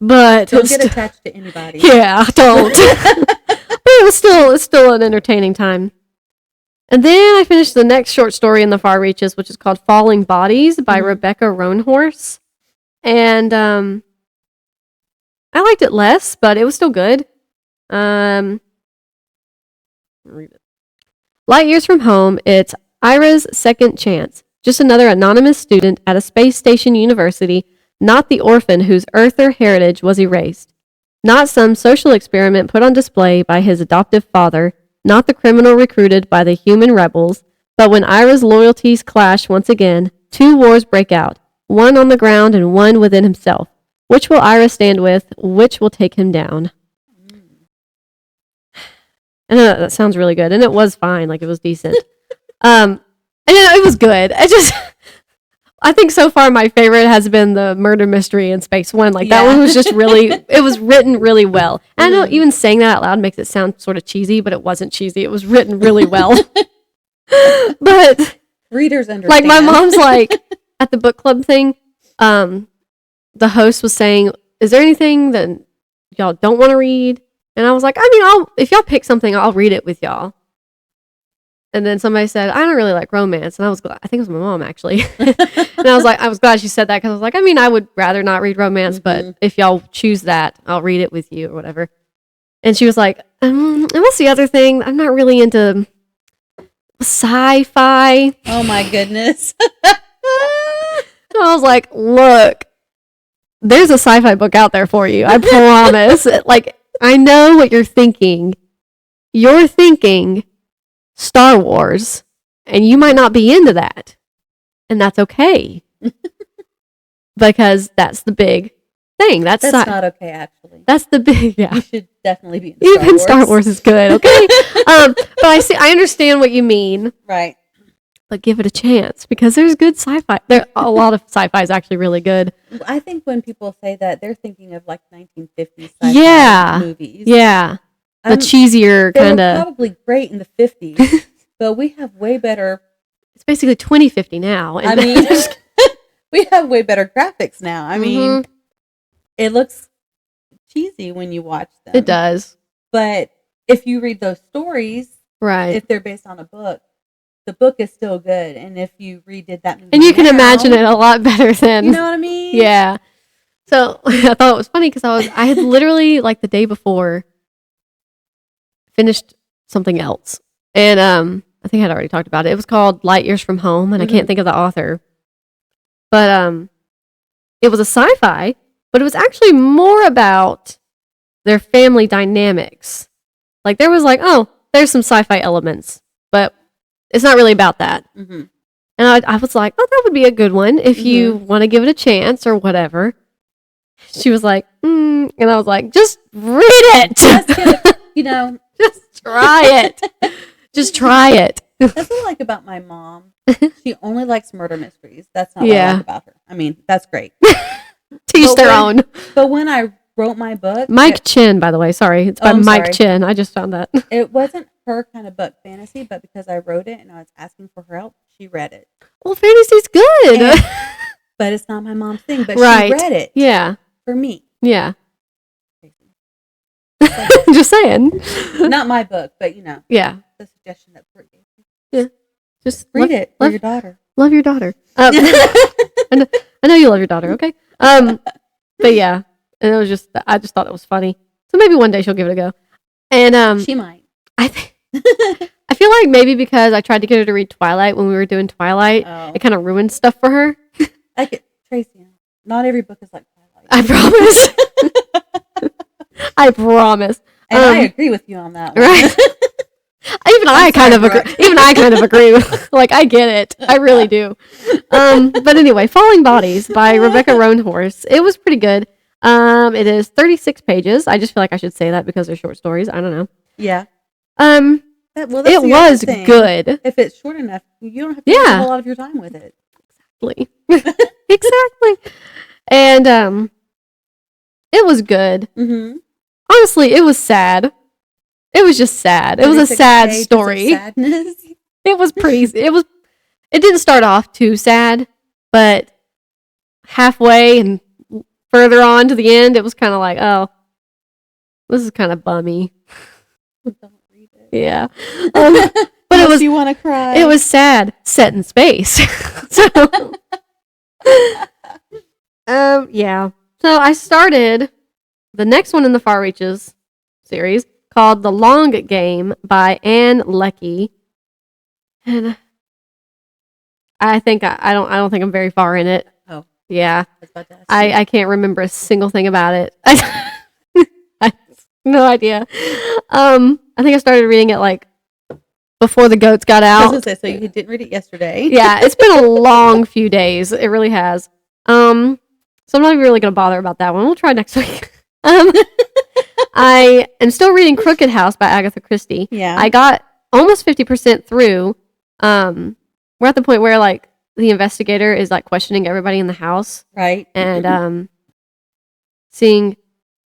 But Don't get attached to anybody. Yeah, don't. But it's still an entertaining time. And then I finished the next short story in the Far Reaches, which is called Falling Bodies by Rebecca Roanhorse. And I liked it less, but it was still good. Read it. Light years from home, it's Ira's second chance. Just another anonymous student at a space station university, not the orphan whose earther heritage was erased. Not some social experiment put on display by his adoptive father, not the criminal recruited by the human rebels, but when Ira's loyalties clash once again, two wars break out, one on the ground and one within himself. Which will Ira stand with? Which will take him down? I know that sounds really good, and it was fine. Like, it was decent. And it was good. I think so far my favorite has been the murder mystery in Space One. Like that one was just really, it was written really well. And I know even saying that out loud makes it sound sort of cheesy, but it wasn't cheesy. It was written really well. But readers understand. Like my mom's like at the book club thing, the host was saying, "Is there anything that y'all don't want to read?" And I was like, if y'all pick something, I'll read it with y'all. And then somebody said, "I don't really like romance," and I was glad. I think it was my mom actually. And I was glad she said that because I was like, I would rather not read romance, but if y'all choose that, I'll read it with you or whatever. And she was like, and what's the other thing? I'm not really into sci-fi. Oh my goodness. I was like, look, there's a sci-fi book out there for you. I promise. Like, I know what you're thinking. You're thinking Star Wars, and you might not be into that. And that's okay. Because that's the big thing. That's not okay, actually. That's the big, yeah. You should definitely be into Even Star Wars is good, okay? But I understand what you mean. Right. But give it a chance because there's good sci-fi. A lot of sci-fi is actually really good. I think when people say that, they're thinking of like 1950s sci-fi movies. Yeah. The cheesier kind of. They were probably great in the 50s, but we have way better. It's basically 2050 now. I mean, we have way better graphics now. I mean, it looks cheesy when you watch them. It does. But if you read those stories, right? If they're based on a book, the book is still good. And if you redid that movie and you can imagine it a lot better than. You know what I mean? Yeah. So I thought it was funny because I had literally like the day before finished something else. And I think I'd already talked about it. It was called Light Years from Home, and I can't think of the author. But it was a sci-fi, but it was actually more about their family dynamics. Like there was like, there's some sci-fi elements, but it's not really about that. Mm-hmm. And I was like, that would be a good one if you want to give it a chance or whatever. She was like, and I was like, just read it. Just try it. Just try it. That's what I like about my mom. She only likes murder mysteries. That's not what I like about her. I mean, that's great. Teach their own. But when I wrote my book... Chen, by the way. Sorry. It's by Mike Chen. I just found that. It wasn't her kind of book, fantasy, but because I wrote it and I was asking for her help, she read it. Well, fantasy's good. But it's not my mom's thing, but she read it. Yeah. For me. Yeah. Just saying. Not my book, but Yeah. The suggestion that Brynn gave me. Yeah. Just read it for your daughter. Love your daughter. I know you love your daughter, okay? But yeah. And it was I just thought it was funny. So maybe one day she'll give it a go. And she might. I feel like maybe because I tried to get her to read Twilight when we were doing Twilight, it kind of ruined stuff for her. Tracy, not every book is like Twilight. I promise. I promise. And I agree with you on that one. Right. Even I kind of agree. Like, I get it. I really do. But anyway, Falling Bodies by Rebecca Roanhorse. It was pretty good. It is 36 pages. I just feel like I should say that because they're short stories. I don't know. Yeah. It was good. If it's short enough, you don't have to spend a lot of your time with it. Exactly. And it was good. Mm-hmm. Honestly, it was sad. It was just sad. It was a sad story. Sadness. It was pretty. It didn't start off too sad, but halfway and further on to the end, it was kind of like, oh, this is kind of bummy. Don't read it. Yeah. But it was. You want to cry? It was sad, set in space. So. Yeah. So I started the next one in the Far Reaches series called The Long Game by Leckie. And I think I don't think I'm very far in it. Oh. Yeah. I can't remember a single thing about it. I have no idea. I think I started reading it like before the goats got out. I was gonna say, so you didn't read it yesterday. Yeah, it's been a long few days. It really has. So I'm not even really going to bother about that one. We'll try next week. I am still reading Crooked House by Agatha Christie. Yeah. I got almost 50% through, we're at the point where like the investigator is like questioning everybody in the house, Right. and seeing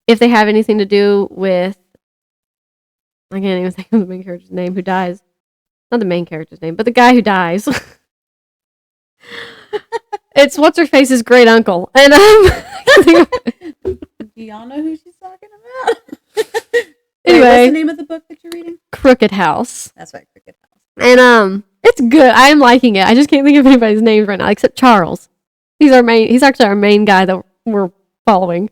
if they have anything to do with. I can't even think of the main character's name who dies. Not the main character's name, but the guy who dies. It's what's her face's great uncle, and Do y'all know who she's talking about? Anyway, what's the name of the book that you're reading? Crooked House. That's right, Crooked House. And it's good. I am liking it. I just can't think of anybody's names right now except Charles. He's actually our main guy that we're following.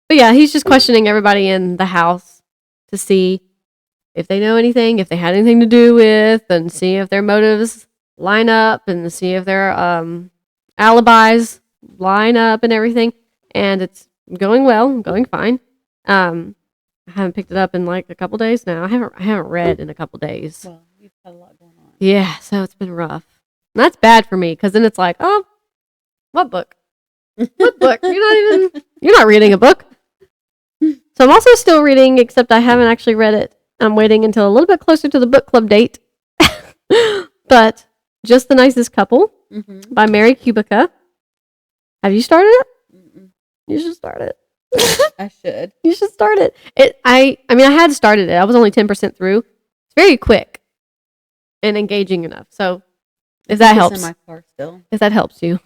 But yeah, he's just questioning everybody in the house to see if they know anything, if they had anything to do with, and see if their motives line up, and see if their alibis line up and everything. And it's going well, going fine. I haven't picked it up in like a couple days now. I haven't read in a couple days. Well, you've had a lot going on. Yeah, so it's been rough. And that's bad for me because then it's like, oh, what book? What book? You're not reading a book. So I'm also still reading, except I haven't actually read it. I'm waiting until a little bit closer to the book club date. But Just the Nicest Couple by Mary Kubica. Have you started it? Mm-mm. You should start it. I should. You should start it. I had started it. I was only 10% through. It's very quick and engaging enough. So if that helps. In my car still. If that helps you.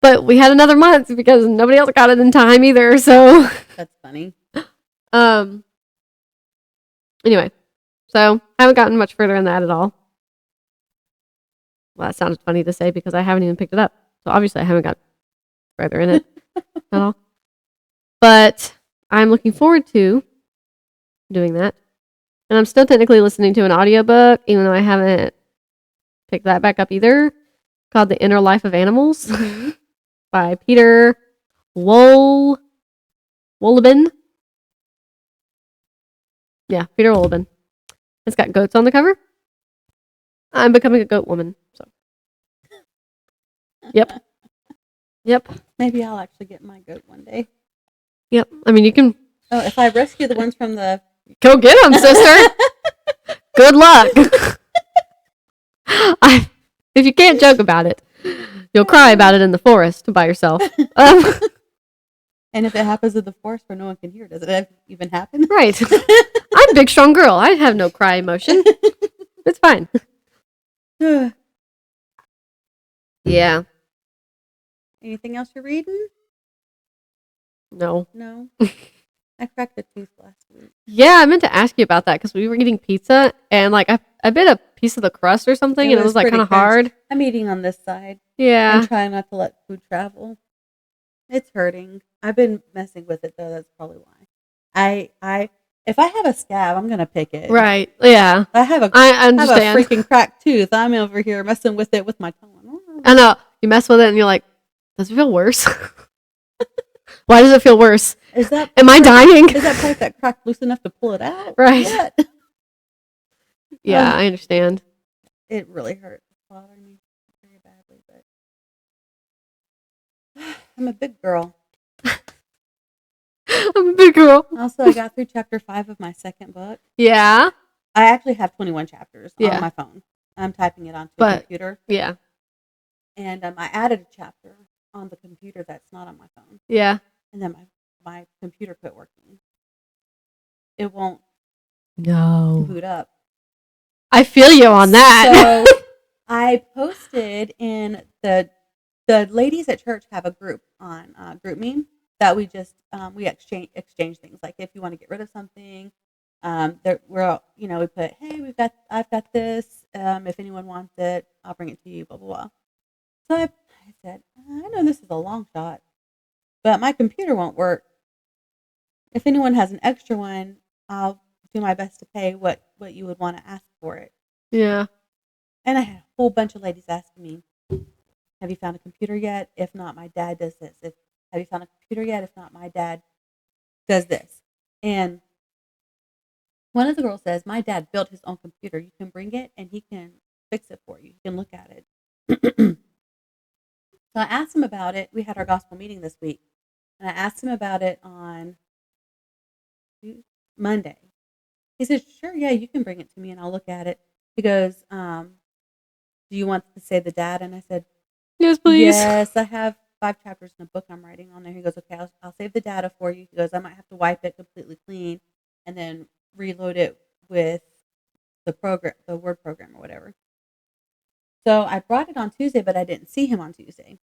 But we had another month because nobody else got it in time either. So that's funny. Anyway, so I haven't gotten much further in that at all. Well, that sounded funny to say because I haven't even picked it up. So obviously I haven't got further in it at all. But I'm looking forward to doing that. And I'm still technically listening to an audiobook, even though I haven't picked that back up either, called The Inner Life of Animals by Peter Wohlleben. Yeah, Peter Wohlleben. It's got goats on the cover. I'm becoming a goat woman. So, yep. Maybe I'll actually get my goat one day. Yep. I mean, you can. Oh, if I rescue the ones from the. Go get them, sister. Good luck. If you can't joke about it, you'll cry about it in the forest by yourself. And if it happens in the forest where no one can hear, does it even happen? Right. I'm a big, strong girl. I have no cry emotion. It's fine. Yeah. Anything else you're reading? No. I cracked a tooth last week. Yeah, I meant to ask you about that because we were eating pizza and like I bit a piece of the crust or something and it was like kind of hard. I'm eating on this side. Yeah. I'm trying not to let food travel. It's hurting. I've been messing with it though. That's probably why. If I have a scab, I'm gonna pick it. Right. Yeah. I understand. Have a freaking cracked tooth. I'm over here messing with it with my tongue. I know. You mess with it and you're like, does it feel worse? Why does it feel worse? Am I dying? Is that part that cracked loose enough to pull it out? Right. Yeah, I understand. It really hurts. It's bothering me very badly, but I'm a big girl. I'm a big girl. Also, I got through chapter 5 of my second book. Yeah. I actually have 21 chapters on my phone. I'm typing it onto a computer. Yeah. And I added a chapter on the computer that's not on my phone. Yeah. And then my computer quit working. It won't boot up. I feel you on that. So I posted in the ladies at church have a group on GroupMe that we just we exchange things. Like if you want to get rid of something, we put, hey, I've got this. If anyone wants it, I'll bring it to you. Blah blah blah. So I said, I know this is a long shot, but my computer won't work. If anyone has an extra one, I'll do my best to pay what you would want to ask for it. Yeah. And I had a whole bunch of ladies asking me, have you found a computer yet? If not, my dad does this. Have you found a computer yet? If not, my dad does this. And one of the girls says, my dad built his own computer. You can bring it and he can fix it for you. You can look at it. So I asked him about it. We had our gospel meeting this week. And I asked him about it on Monday. He said, sure, yeah, you can bring it to me and I'll look at it. He goes, do you want to say the data? And I said, Yes, please. yes, I have 5 chapters in a book I'm writing on there. He goes, okay, I'll save the data for you. He goes, I might have to wipe it completely clean and then reload it with the word program or whatever. So I brought it on Tuesday, but I didn't see him on Tuesday.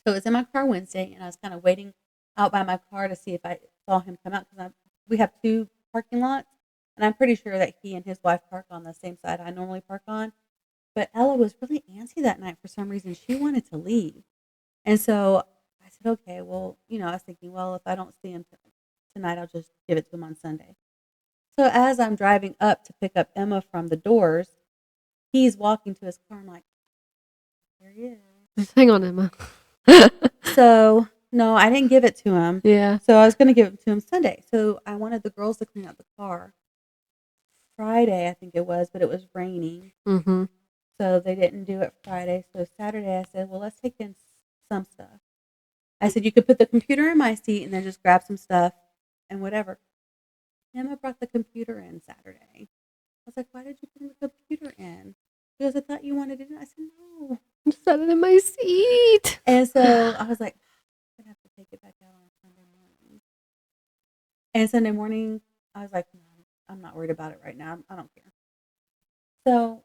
So it was in my car Wednesday, and I was kind of waiting out by my car to see if I saw him come out because we have 2 parking lots, and I'm pretty sure that he and his wife park on the same side I normally park on. But Ella was really antsy that night for some reason. She wanted to leave. And so I said, okay, well, I was thinking, well, if I don't see him tonight, I'll just give it to him on Sunday. So as I'm driving up to pick up Emma from the doors, he's walking to his car. I'm like, there he is. Just hang on, Emma. So, no, I didn't give it to him. Yeah. So I was going to give it to him Sunday. So I wanted the girls to clean out the car. Friday, I think it was, but it was raining. Mm-hmm. So they didn't do it Friday. So Saturday I said, well, let's take in some stuff. I said, you could put the computer in my seat and then just grab some stuff and whatever. Emma brought the computer in Saturday. I was like, why did you bring the computer in? She goes, I thought you wanted it in. I said, no. I just had it in my seat. And so I was like, I'm going to have to take it back out on Sunday morning. And Sunday morning, I was like, no, I'm not worried about it right now. I don't care. So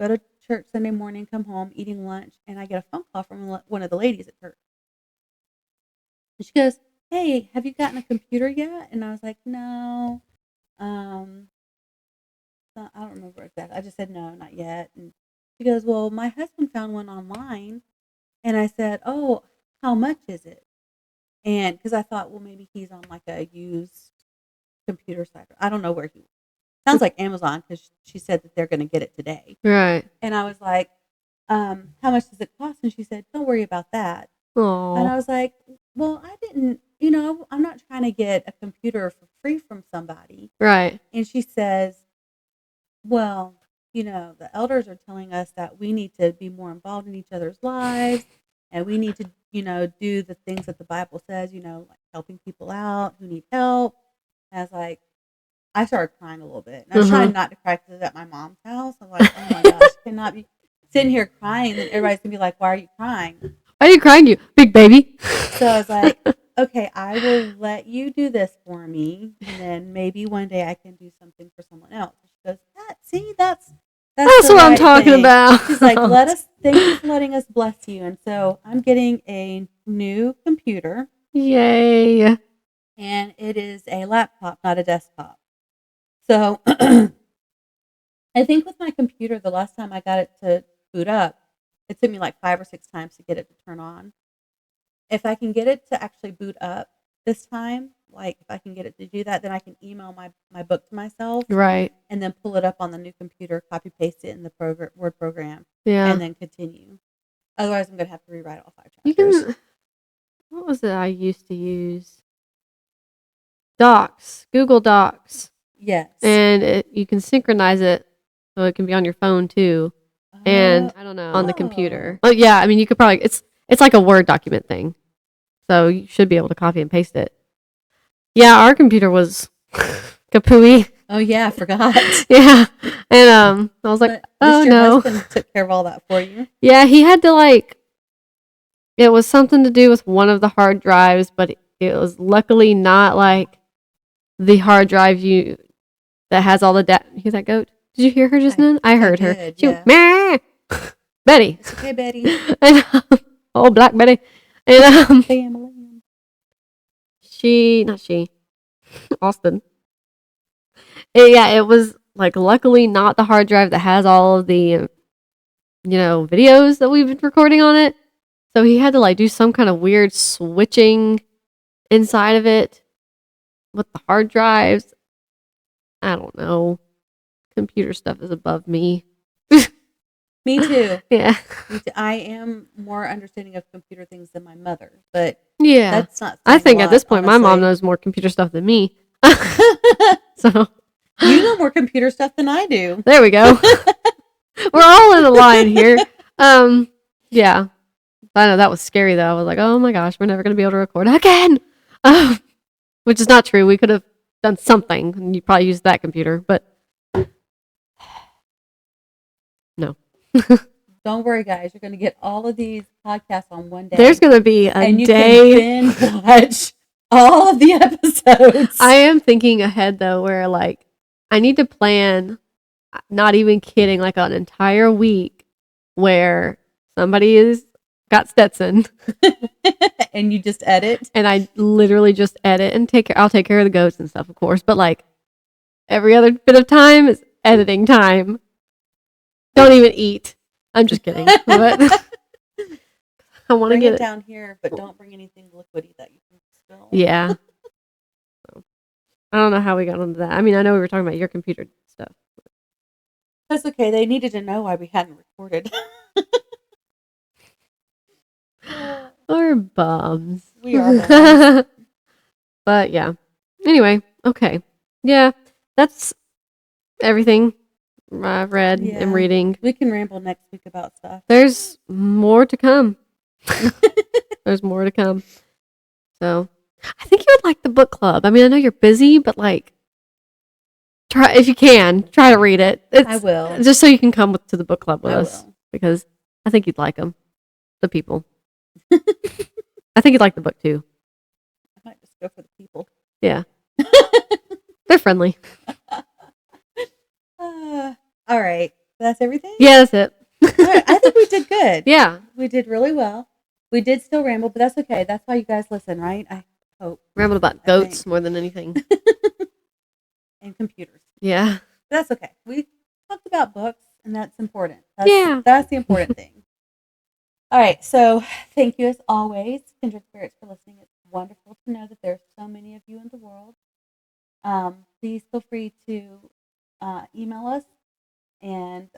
go to church Sunday morning, come home, eating lunch, and I get a phone call from one of the ladies at church. And she goes, hey, have you gotten a computer yet? And I was like, no. I don't remember exactly. I just said, no, not yet. And she goes, well, my husband found one online. And I said, oh, how much is it? And because I thought, well, maybe he's on like a used computer site. I don't know where he was. Sounds like Amazon because she said that they're going to get it today. Right. And I was like, how much does it cost? And she said, don't worry about that. Oh. And I was like, well, I didn't, I'm not trying to get a computer for free from somebody. Right. And she says, well, the elders are telling us that we need to be more involved in each other's lives and we need to, do the things that the Bible says, like helping people out who need help. And I was like, I started crying a little bit. And I was trying not to cry because it was at my mom's house. I was like, oh my gosh, I cannot be sitting here crying. And everybody's going to be like, why are you crying? Why are you crying, you big baby? So I was like, okay, I will let you do this for me. And then maybe one day I can do something for someone else. She goes, that's what I'm talking about. She's like, thank you for letting us bless you. And so I'm getting a new computer. Yay. And it is a laptop, not a desktop. So I think with my computer, the last time I got it to boot up, it took me like 5 or 6 times to get it to turn on. If I can get it to actually boot up this time, like if I can get it to do that, then I can email my book to myself. Right. And then pull it up on the new computer, copy paste it in the Word program. Yeah. And then continue. Otherwise, I'm going to have to rewrite all 5 You chapters. can, what was it I used to use? Docs. Google Docs. Yes. And you can synchronize it so it can be on your phone too. And I don't know, on the computer. Oh yeah, I mean you could probably it's like a Word document thing. So you should be able to copy and paste it. Yeah, our computer was kapooey. Oh yeah, I forgot. Yeah. And I was like, oh your no. husband took care of all that for you. Yeah, he had to it was something to do with one of the hard drives, but it was luckily not like the hard drive that has all the data. Hear that goat? Did you hear her just then? I heard her. Did, She yeah. went, Betty. It's okay, Betty. And, oh, Black Betty. And Family. not she, Austin. It was luckily not the hard drive that has all of the, videos that we've been recording on it. So he had to do some kind of weird switching inside of it with the hard drives. I don't know. Computer stuff is above me. Me too. Yeah. I am more understanding of computer things than my mother, but yeah, that's not. I think at this point, honestly. my mom knows more computer stuff than me. So you know more computer stuff than I do. There we go. We're all in a line here. Yeah. I know that was scary though. I was like, oh my gosh, we're never going to be able to record again. Which is not true. We could have done something. And you probably used that computer, but no. Don't worry, guys. You're going to get all of these podcasts on one day. There's going to be a and you day. can binge watch all of the episodes. I am thinking ahead, though, where, like, I need to plan, not even kidding, like an entire week where somebody is got Stetson. And you just edit. And I literally just edit and I'll take care of the goats and stuff, of course. But, like, every other bit of time is editing time. Don't even eat. I'm just kidding. But I want to get it down here, but don't bring anything liquidy that you can spill. Yeah. So, I don't know how we got onto that. I mean, I know we were talking about your computer stuff. That's okay. They needed to know why we hadn't recorded. We're bums. We are bums. But yeah. Anyway, okay. Yeah, that's everything I've read and reading. We can ramble next week about stuff. There's more to come. There's more to come. So, I think you would like the book club. I mean, I know you're busy, but like, try if you can, try to read it. I will. Just so you can come to the book club with us. Will. Because I think you'd like them. The people. I think you'd like the book too. I might just go for the people. Yeah. They're friendly. All right. That's everything? Yeah, that's it. All right. I think we did good. Yeah. We did really well. We did still ramble, but that's okay. That's why you guys listen, right? I hope. Rambled about goats more than anything. And computers. Yeah. That's okay. We talked about books, and that's important. That's the important thing. All right. So thank you as always, Kindred Spirits, for listening. It's wonderful to know that there's so many of you in the world. Please feel free to email us. And,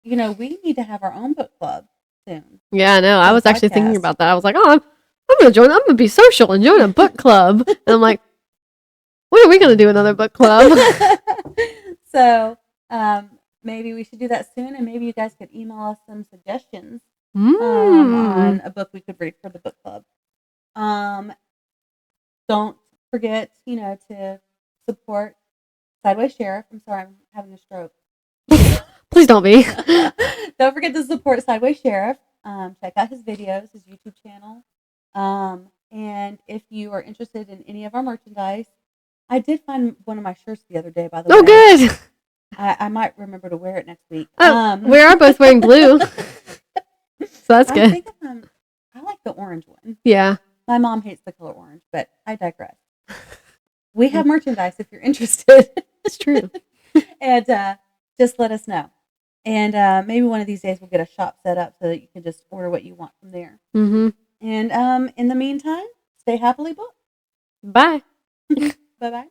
we need to have our own book club soon. Yeah, I know. I was actually thinking about that. I was like, oh, I'm going to join. I'm going to be social and join a book club. And I'm like, when are we going to do another book club? So maybe we should do that soon. And maybe you guys could email us some suggestions on a book we could read for the book club. Don't forget, to support Sideways Sheriff. I'm sorry, I'm having a stroke. Please don't be. Don't forget to support Sideways Sheriff. Check out his videos, his YouTube channel. And if you are interested in any of our merchandise, I did find one of my shirts the other day, by the way. Oh, good. I might remember to wear it next week. We are both wearing blue. So that's good. I think I like the orange one. Yeah. My mom hates the color orange, but I digress. We have merchandise if you're interested. It's true. And just let us know. And maybe one of these days we'll get a shop set up so that you can just order what you want from there. Mm-hmm. And in the meantime, stay happily booked. Bye. Bye-bye.